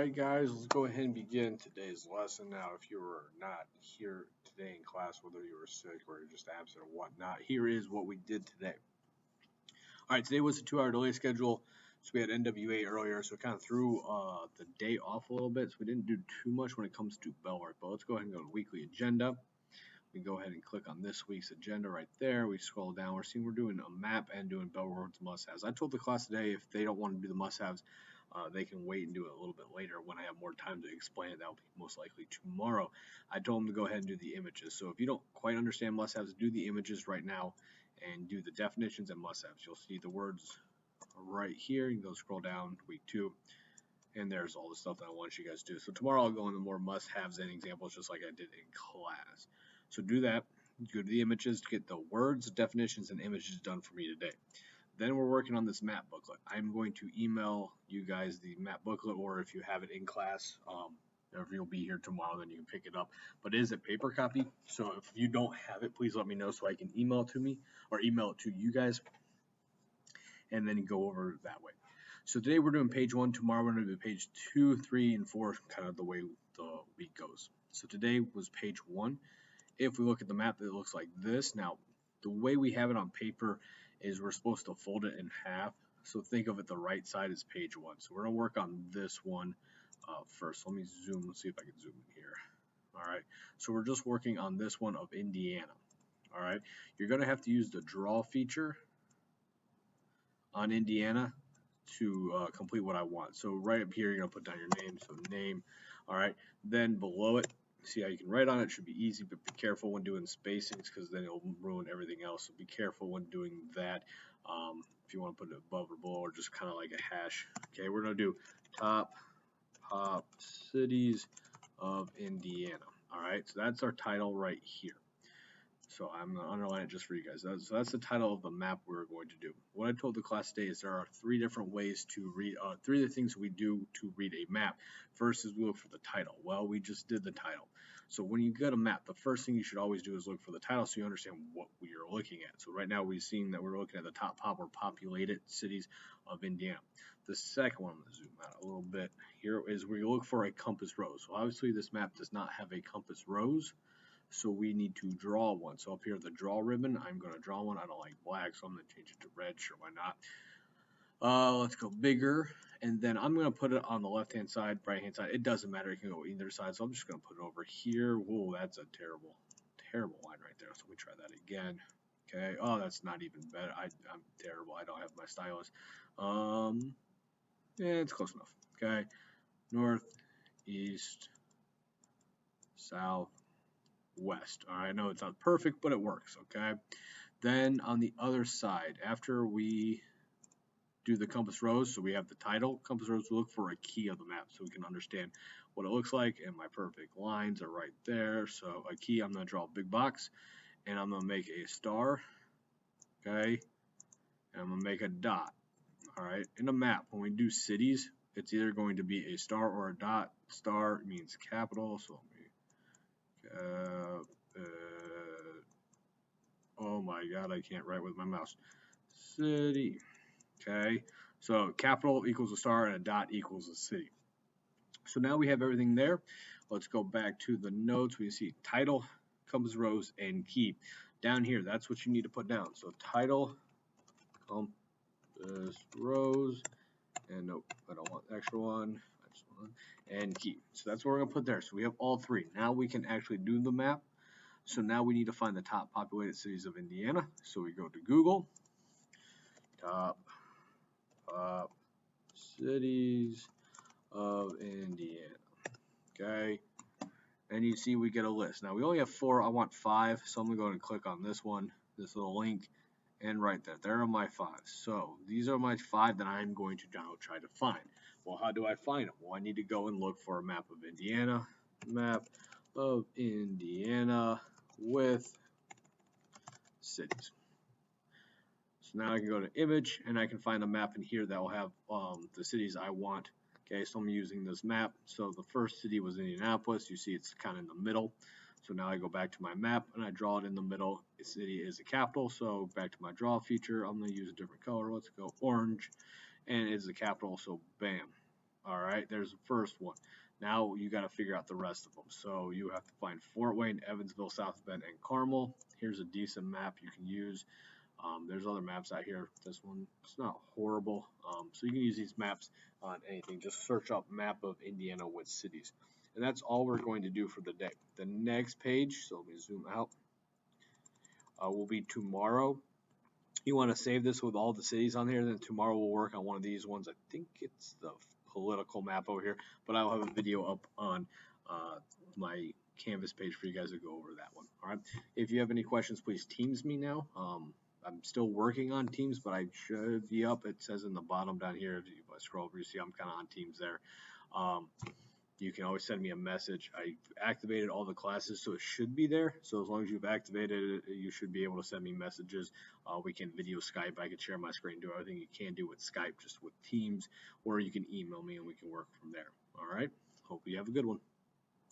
Alright guys, let's go ahead and begin today's lesson. Now, if you were not here today in class, whether you were sick or you're just absent or whatnot, here is what we did today. Alright, today was a 2-hour delay schedule, so we had NWA earlier, so it kind of threw the day off a little bit, so we didn't do too much when it comes to bell work. But let's go ahead and go to weekly agenda. We go ahead and click on this week's agenda right there. We scroll down, we're seeing we're doing a map and doing bell words must-haves. I told the class today if they don't want to do the must-haves, they can wait and do it a little bit later when I have more time to explain it. That will be most likely tomorrow. I told them to go ahead and do the images. So if you don't quite understand must-haves, do the images right now and do the definitions and must-haves. You'll see the words right here. You can go scroll down, week 2, and there's all the stuff that I want you guys to do. So tomorrow I'll go into more must-haves and examples just like I did in class. So do that. Go to the images to get the words, definitions, and images done for me today. Then we're working on this map booklet. I'm going to email you guys the map booklet, or if you have it in class, if you'll be here tomorrow, then you can pick it up. But it is a paper copy, so if you don't have it, please let me know so I can email it to me, or email it to you guys, and then go over it that way. So today we're doing page 1. Tomorrow we're going to do page 2, 3, and 4, kind of the way the week goes. So today was page 1. If we look at the map, it looks like this. Now, the way we have it on paper is we're supposed to fold it in half. So think of it, the right side is page 1. So we're going to work on this one first. Let me zoom. Let's see if I can zoom in here. All right. So we're just working on this one of Indiana. All right. You're going to have to use the draw feature on Indiana to complete what I want. So right up here, you're going to put down your name. So name. All right. Then below it, see how you can write on it. Should be easy, but be careful when doing spacings because then it'll ruin everything else. So be careful when doing that. If you want to put it above or below or just kind of like a hash. Okay, we're going to do top cities of Indiana. All right, so that's our title right here. So I'm going to underline it just for you guys. So that's the title of the map we're going to do. What I told the class today is there are 3 different ways to read, 3 of the things we do to read a map. First is we look for the title. Well, we just did the title. So when you get a map, the first thing you should always do is look for the title so you understand what we are looking at. So right now we've seen that we're looking at the top or populated cities of Indiana. The second one, I'm going to zoom out a little bit here, is where you look for a compass rose. So obviously this map does not have a compass rose, so we need to draw one. So up here, the draw ribbon, I'm going to draw one. I don't like black, so I'm going to change it to red. Sure, why not? Let's go bigger. And then I'm going to put it on the left-hand side, right-hand side. It doesn't matter. It can go either side. So I'm just going to put it over here. Whoa, that's a terrible, terrible line right there. So let me try that again. Okay. Oh, that's not even better. I'm terrible. I don't have my stylus. Yeah, it's close enough. Okay. North, east, south, west. All right, I know it's not perfect, but it works. Okay. Then on the other side, after we do the compass rose, so we have the title, compass rose, we look for a key of the map so we can understand what it looks like, and my perfect lines are right there. So a key, I'm going to draw a big box, and I'm going to make a star, okay, and I'm going to make a dot. All right, in a map, when we do cities, it's either going to be a star or a dot. Star means capital, so let me, oh my god, I can't write with my mouse. City. Okay, so capital equals a star and a dot equals a city. So now we have everything there. Let's go back to the notes. We see title, compass rose, and key. Down here, that's what you need to put down. So title, compass rose, and nope, I don't want the extra one. I just want, and key. So that's what we're going to put there. So we have all 3. Now we can actually do the map. So now we need to find the top populated cities of Indiana. So we go to Google, top cities of Indiana. Okay, and you see we get a list. Now we only have 4. I want 5, so I'm going to go and click on this one, this little link, and right there are my 5. So these are my 5 that I'm going to now try to find. Well, how do I find them? Well, I need to go and look for a map of Indiana, with cities. So now I can go to image and I can find a map in here that will have the cities I want. Okay, so I'm using this map. So the first city was Indianapolis. You see it's kind of in the middle. So now I go back to my map and I draw it in the middle. The city is the capital. So back to my draw feature, I'm going to use a different color. Let's go orange. And it's the capital. So bam. All right, there's the first one. Now you got to figure out the rest of them. So you have to find Fort Wayne, Evansville, South Bend, and Carmel. Here's a decent map you can use. There's other maps out here. This one, it's not horrible. So you can use these maps on anything. Just search up map of Indiana with cities. And that's all we're going to do for the day. The next page, so let me zoom out, will be tomorrow. You want to save this with all the cities on here, then tomorrow we'll work on one of these ones. I think it's the political map over here, but I'll have a video up on my Canvas page for you guys to go over that one. All right. If you have any questions, please Teams me now. I'm still working on Teams, but I should be up. It says in the bottom down here, if I scroll over, you see I'm kind of on Teams there. You can always send me a message. I activated all the classes, so it should be there. So as long as you've activated it, you should be able to send me messages. We can video Skype. I can share my screen, do everything you can do with Skype, just with Teams, or you can email me and we can work from there. All right. Hope you have a good one.